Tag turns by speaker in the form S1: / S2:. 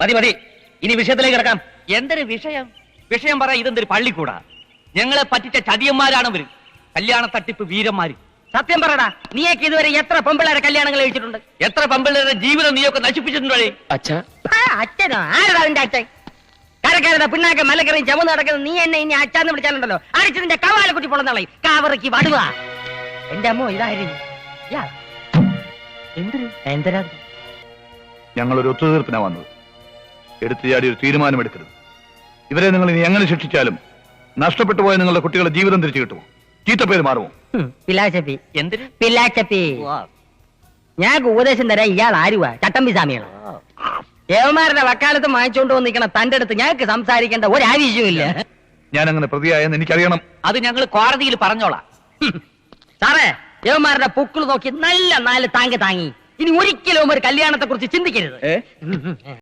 S1: മതി മതി, ഇനി വിഷയത്തിലേക്ക് കിടക്കാം. എന്തൊരു വിഷയം? വിഷയം പറ. ഇതെന്തൊരു പള്ളിക്കൂടാ? ഞങ്ങളെ പറ്റിച്ച ചതിയന്മാരാണ് ഇവര്. കല്യാണ തട്ടിപ്പ് വീരന്മാര്.
S2: സത്യം പറയടാ, നീയൊക്കെ ഇതുവരെ എത്ര പെമ്പിള്ളേരെ കല്യാണങ്ങൾ കഴിച്ചിട്ടുണ്ട്?
S1: എത്ര പെമ്പിള്ളേരുടെ ജീവിതം നീയൊക്കെ നശിപ്പിച്ചിട്ടുണ്ടോ?
S2: അച്ഛനോ? ആരടാ അതിന്റെ അച്ഛൻ? കരക്കരുത പിന്നാക്കെ മലക്കറിയും ചമന്ന് നടക്കുന്നത് നീ എന്നെ ഇനി അച്ഛാന്ന് വിളിച്ചാലുണ്ടല്ലോ അടിച്ചതിന്റെ കവാലെ കുറ്റി പൊളന്നളി കാവറയ്ക്ക് വടുക. എന്റെ അമ്മോ, ഇതായിരുന്നു എന്തിനാ?
S3: ഞങ്ങളൊരു ഒത്തുതീർപ്പിനാ വന്നത്. എടുത്തു ചാടി ഒരു തീരുമാനമെടുക്കരുത്. ഇവരെ നിങ്ങൾ ഇനി എങ്ങനെ ശിക്ഷിച്ചാലും നഷ്ടപ്പെട്ടു പോയ നിങ്ങളുടെ കുട്ടികളുടെ ജീവിതം തിരിച്ചു കിട്ടുമോ? ചീത്തപ്പേര് മാറുമോ?
S2: പിലാച്ചപ്പി.
S1: എന്തിന്
S2: പിലാച്ചപ്പി? ഞങ്ങൾക്ക് ഉപദേശം തരാൻ ഇയാൾ ആരുവാ? ചട്ടമ്പി സ്വാമിയാണ്. ഏവന്മാരുടെ വക്കാലത്ത് വാങ്ങിച്ചുകൊണ്ട് വന്നിരിക്കണ തന്റെ അടുത്ത് ഞങ്ങൾക്ക് സംസാരിക്കേണ്ട ഒരാവശ്യമില്ല.
S3: ഞാൻ അങ്ങനെ പ്രതിയായെന്ന് എനിക്കറിയണം.
S1: അത് ഞങ്ങൾ കോടതിയിൽ പറഞ്ഞോളാം.
S2: സാറേ, ഏവന്മാരുടെ പൊക്കിൾ നോക്കി നല്ല 4 താങ്ങി. ഇനി ഒരിക്കലും ഒരു കല്യാണത്തെ കുറിച്ച് ചിന്തിക്കരുത്.